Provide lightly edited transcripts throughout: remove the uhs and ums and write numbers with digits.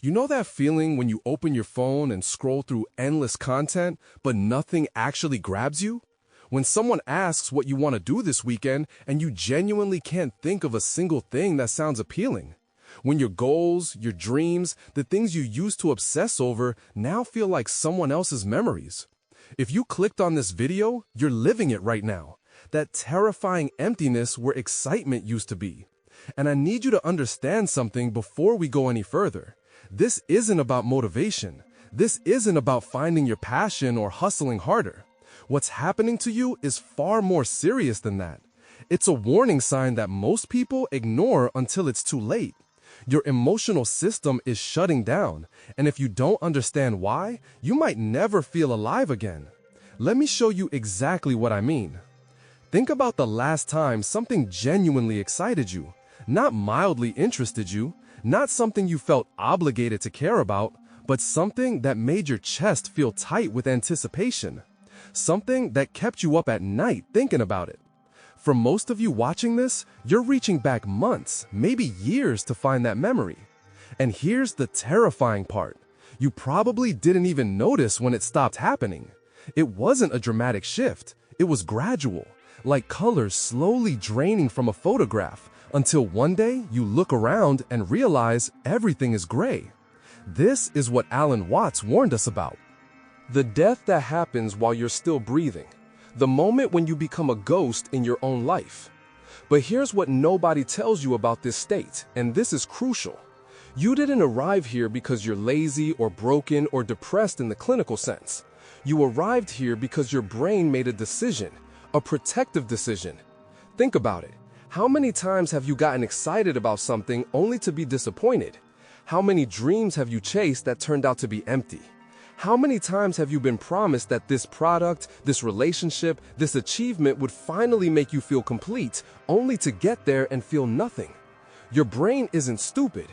You know that feeling when you open your phone and scroll through endless content, but nothing actually grabs you? When someone asks what you want to do this weekend and you genuinely can't think of a single thing that sounds appealing? When your goals, your dreams, the things you used to obsess over now feel like someone else's memories? If you clicked on this video, you're living it right now. That terrifying emptiness where excitement used to be. And I need you to understand something before we go any further. This isn't about motivation. This isn't about finding your passion or hustling harder. What's happening to you is far more serious than that. It's a warning sign that most people ignore until it's too late. Your emotional system is shutting down, and if you don't understand why, you might never feel alive again. Let me show you exactly what I mean. Think about the last time something genuinely excited you, not mildly interested you, not something you felt obligated to care about, but something that made your chest feel tight with anticipation. Something that kept you up at night thinking about it. For most of you watching this, you're reaching back months, maybe years to find that memory. And here's the terrifying part. You probably didn't even notice when it stopped happening. It wasn't a dramatic shift. It was gradual, like colors slowly draining from a photograph, until one day you look around and realize everything is gray. This is what Alan Watts warned us about. The death that happens while you're still breathing. The moment when you become a ghost in your own life. But here's what nobody tells you about this state, and this is crucial. You didn't arrive here because you're lazy or broken or depressed in the clinical sense. You arrived here because your brain made a decision, a protective decision. Think about it. How many times have you gotten excited about something only to be disappointed? How many dreams have you chased that turned out to be empty? How many times have you been promised that this product, this relationship, this achievement would finally make you feel complete, only to get there and feel nothing? Your brain isn't stupid.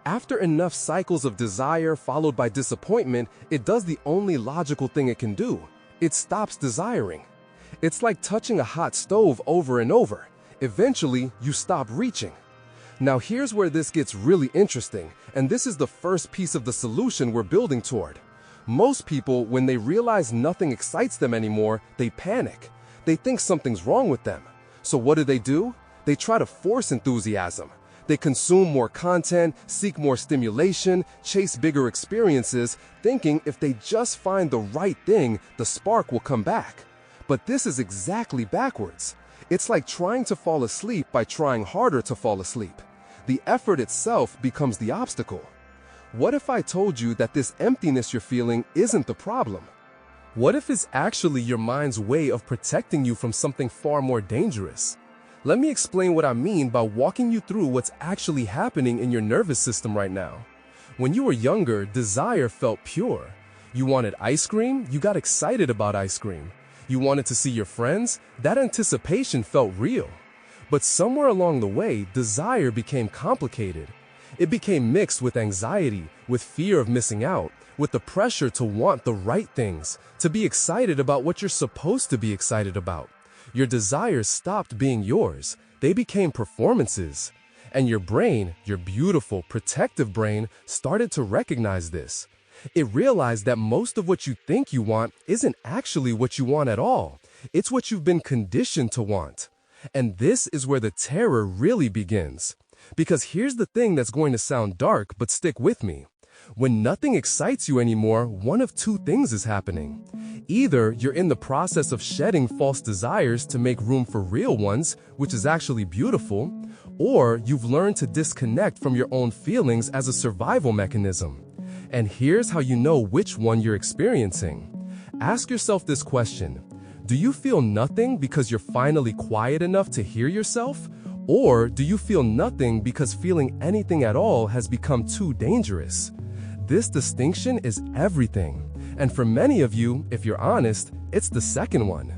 After enough cycles of desire followed by disappointment, it does the only logical thing it can do. It stops desiring. It's like touching a hot stove over and over. Eventually, you stop reaching. Now here's where this gets really interesting, and this is the first piece of the solution we're building toward. Most people, when they realize nothing excites them anymore, they panic. They think something's wrong with them. So what do? They try to force enthusiasm. They consume more content, seek more stimulation, chase bigger experiences, thinking if they just find the right thing, the spark will come back. But this is exactly backwards. It's like trying to fall asleep by trying harder to fall asleep. The effort itself becomes the obstacle. What if I told you that this emptiness you're feeling isn't the problem? What if it's actually your mind's way of protecting you from something far more dangerous? Let me explain what I mean by walking you through what's actually happening in your nervous system right now. When you were younger, desire felt pure. You wanted ice cream, you got excited about ice cream. You wanted to see your friends, that anticipation felt real. But somewhere along the way, desire became complicated. It became mixed with anxiety, with fear of missing out, with the pressure to want the right things, to be excited about what you're supposed to be excited about. Your desires stopped being yours. They became performances. And your brain, your beautiful, protective brain, started to recognize this. It realized that most of what you think you want isn't actually what you want at all. It's what you've been conditioned to want. And this is where the terror really begins. Because here's the thing that's going to sound dark, but stick with me. When nothing excites you anymore, one of two things is happening. Either you're in the process of shedding false desires to make room for real ones, which is actually beautiful, or you've learned to disconnect from your own feelings as a survival mechanism. And here's how you know which one you're experiencing. Ask yourself this question. Do you feel nothing because you're finally quiet enough to hear yourself? Or do you feel nothing because feeling anything at all has become too dangerous? This distinction is everything. And for many of you, if you're honest, it's the second one.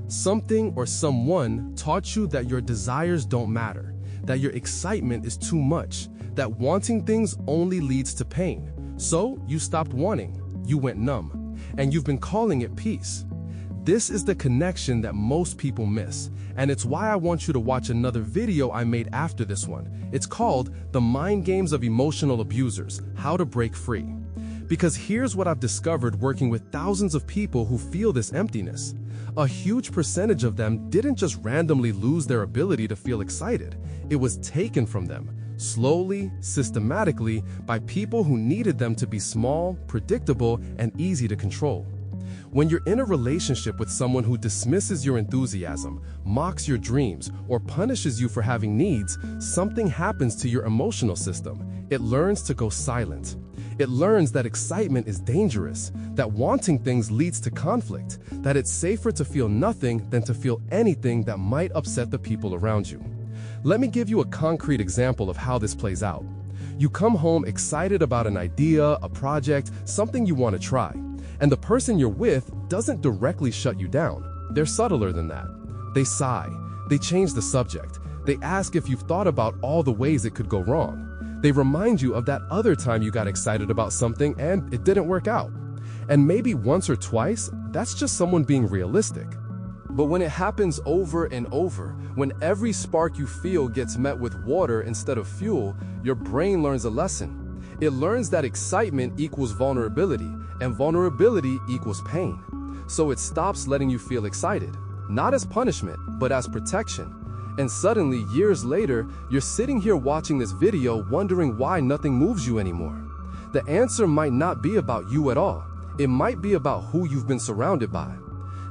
Something or someone taught you that your desires don't matter, that your excitement is too much, that wanting things only leads to pain. So you stopped wanting, you went numb, and you've been calling it peace. This is the connection that most people miss, and it's why I want you to watch another video I made after this one. It's called The Mind Games of Emotional Abusers: How to Break Free. Because here's what I've discovered working with thousands of people who feel this emptiness. A huge percentage of them didn't just randomly lose their ability to feel excited. It was taken from them, slowly, systematically, by people who needed them to be small, predictable, and easy to control. When you're in a relationship with someone who dismisses your enthusiasm, mocks your dreams, or punishes you for having needs, something happens to your emotional system. It learns to go silent. It learns that excitement is dangerous, that wanting things leads to conflict, that it's safer to feel nothing than to feel anything that might upset the people around you. Let me give you a concrete example of how this plays out. You come home excited about an idea, a project, something you want to try. And the person you're with doesn't directly shut you down. They're subtler than that. They sigh. They change the subject. They ask if you've thought about all the ways it could go wrong. They remind you of that other time you got excited about something and it didn't work out. And maybe once or twice, that's just someone being realistic. But when it happens over and over, when every spark you feel gets met with water instead of fuel, your brain learns a lesson. It learns that excitement equals vulnerability, and vulnerability equals pain. So it stops letting you feel excited, not as punishment, but as protection. And suddenly, years later, you're sitting here watching this video wondering why nothing moves you anymore. The answer might not be about you at all. It might be about who you've been surrounded by.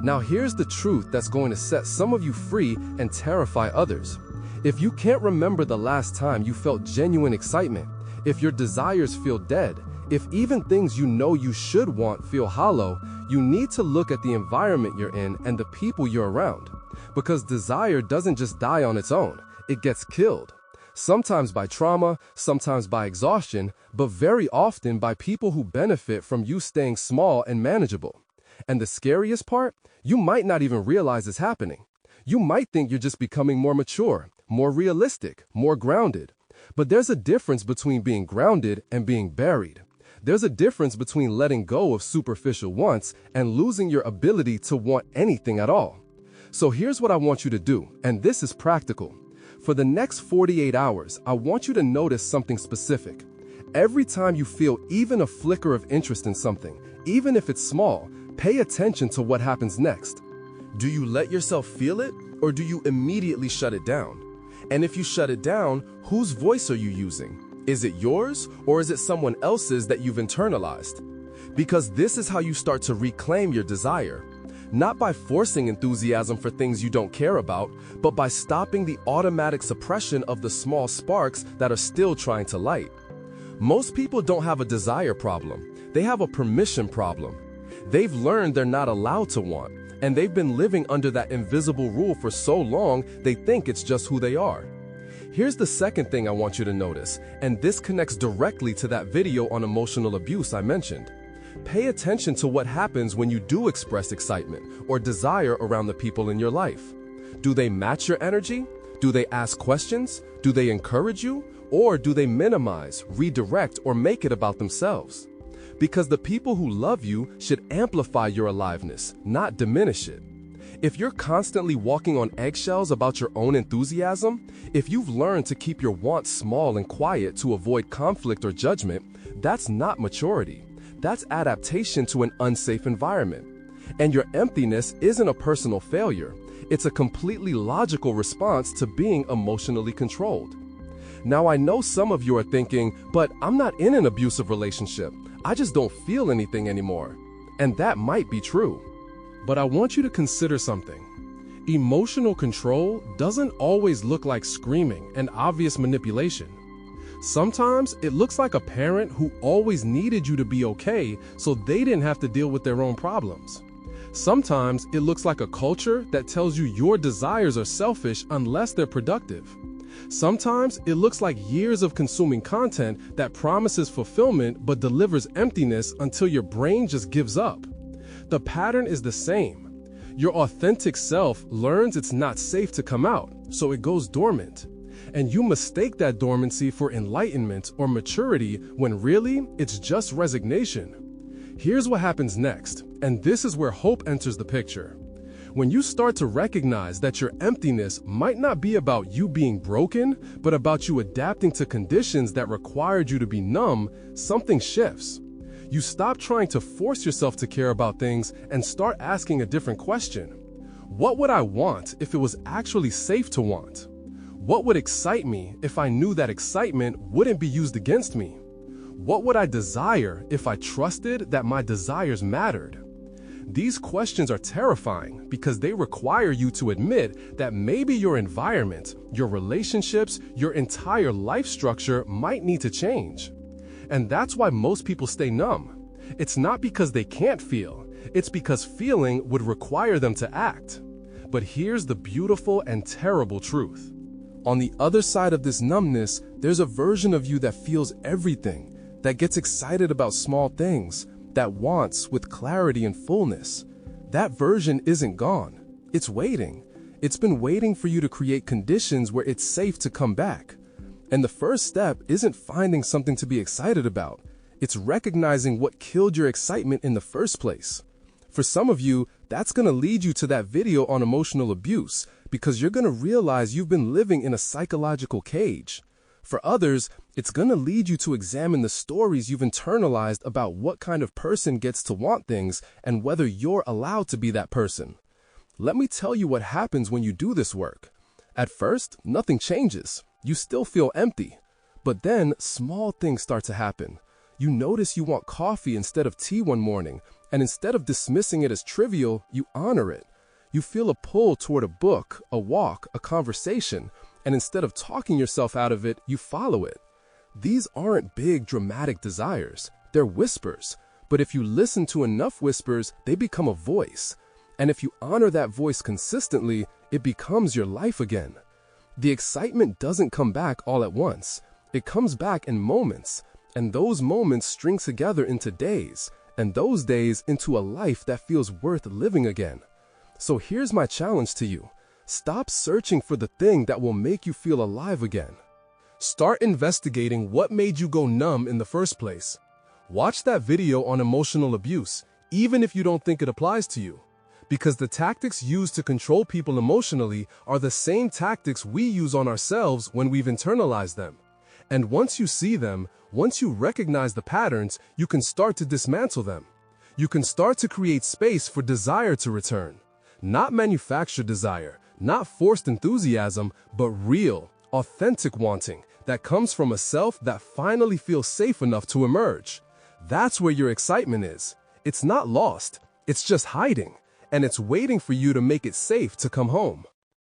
Now here's the truth that's going to set some of you free and terrify others. If you can't remember the last time you felt genuine excitement, if your desires feel dead, if even things you know you should want feel hollow, you need to look at the environment you're in and the people you're around. Because desire doesn't just die on its own, it gets killed. Sometimes by trauma, sometimes by exhaustion, but very often by people who benefit from you staying small and manageable. And the scariest part, you might not even realize it's happening. You might think you're just becoming more mature, more realistic, more grounded. But there's a difference between being grounded and being buried. There's a difference between letting go of superficial wants and losing your ability to want anything at all. So here's what I want you to do, and this is practical. For the next 48 hours, I want you to notice something specific. Every time you feel even a flicker of interest in something, even if it's small, pay attention to what happens next. Do you let yourself feel it, or do you immediately shut it down? And if you shut it down, whose voice are you using? Is it yours, or is it someone else's that you've internalized? Because this is how you start to reclaim your desire. Not by forcing enthusiasm for things you don't care about, but by stopping the automatic suppression of the small sparks that are still trying to light. Most people don't have a desire problem. They have a permission problem. They've learned they're not allowed to want, and they've been living under that invisible rule for so long they think it's just who they are. Here's the second thing I want you to notice, and this connects directly to that video on emotional abuse I mentioned. Pay attention to what happens when you do express excitement or desire around the people in your life. Do they match your energy? Do they ask questions? Do they encourage you? Or do they minimize, redirect, or make it about themselves? Because the people who love you should amplify your aliveness, not diminish it. If you're constantly walking on eggshells about your own enthusiasm, if you've learned to keep your wants small and quiet to avoid conflict or judgment, that's not maturity. That's adaptation to an unsafe environment. And your emptiness isn't a personal failure. It's a completely logical response to being emotionally controlled. Now, I know some of you are thinking, but I'm not in an abusive relationship. I just don't feel anything anymore. And that might be true. But I want you to consider something. Emotional control doesn't always look like screaming and obvious manipulation. Sometimes it looks like a parent who always needed you to be okay so they didn't have to deal with their own problems. Sometimes it looks like a culture that tells you your desires are selfish unless they're productive. Sometimes it looks like years of consuming content that promises fulfillment but delivers emptiness until your brain just gives up. The pattern is the same. Your authentic self learns it's not safe to come out, so it goes dormant. And you mistake that dormancy for enlightenment or maturity when really it's just resignation. Here's what happens next, and this is where hope enters the picture. When you start to recognize that your emptiness might not be about you being broken, but about you adapting to conditions that required you to be numb, something shifts. You stop trying to force yourself to care about things and start asking a different question. What would I want if it was actually safe to want? What would excite me if I knew that excitement wouldn't be used against me? What would I desire if I trusted that my desires mattered? These questions are terrifying because they require you to admit that maybe your environment, your relationships, your entire life structure might need to change. And that's why most people stay numb. It's not because they can't feel, it's because feeling would require them to act. But here's the beautiful and terrible truth. On the other side of this numbness, there's a version of you that feels everything, that gets excited about small things, that wants with clarity and fullness. That version isn't gone. It's waiting. It's been waiting for you to create conditions where it's safe to come back. And the first step isn't finding something to be excited about. It's recognizing what killed your excitement in the first place. For some of you, that's going to lead you to that video on emotional abuse because you're going to realize you've been living in a psychological cage. For others, it's going to lead you to examine the stories you've internalized about what kind of person gets to want things and whether you're allowed to be that person. Let me tell you what happens when you do this work. At first, nothing changes. You still feel empty. But then, small things start to happen. You notice you want coffee instead of tea one morning, and instead of dismissing it as trivial, you honor it. You feel a pull toward a book, a walk, a conversation, and instead of talking yourself out of it, you follow it. These aren't big, dramatic desires. They're whispers. But if you listen to enough whispers, they become a voice. And if you honor that voice consistently, it becomes your life again. The excitement doesn't come back all at once. It comes back in moments. And those moments string together into days. And those days into a life that feels worth living again. So here's my challenge to you. Stop searching for the thing that will make you feel alive again. Start investigating what made you go numb in the first place. Watch that video on emotional abuse, even if you don't think it applies to you. Because the tactics used to control people emotionally are the same tactics we use on ourselves when we've internalized them. And once you see them, once you recognize the patterns, you can start to dismantle them. You can start to create space for desire to return. Not manufactured desire, not forced enthusiasm, but real, authentic wanting that comes from a self that finally feels safe enough to emerge. That's where your excitement is. It's not lost, it's just hiding, and it's waiting for you to make it safe to come home.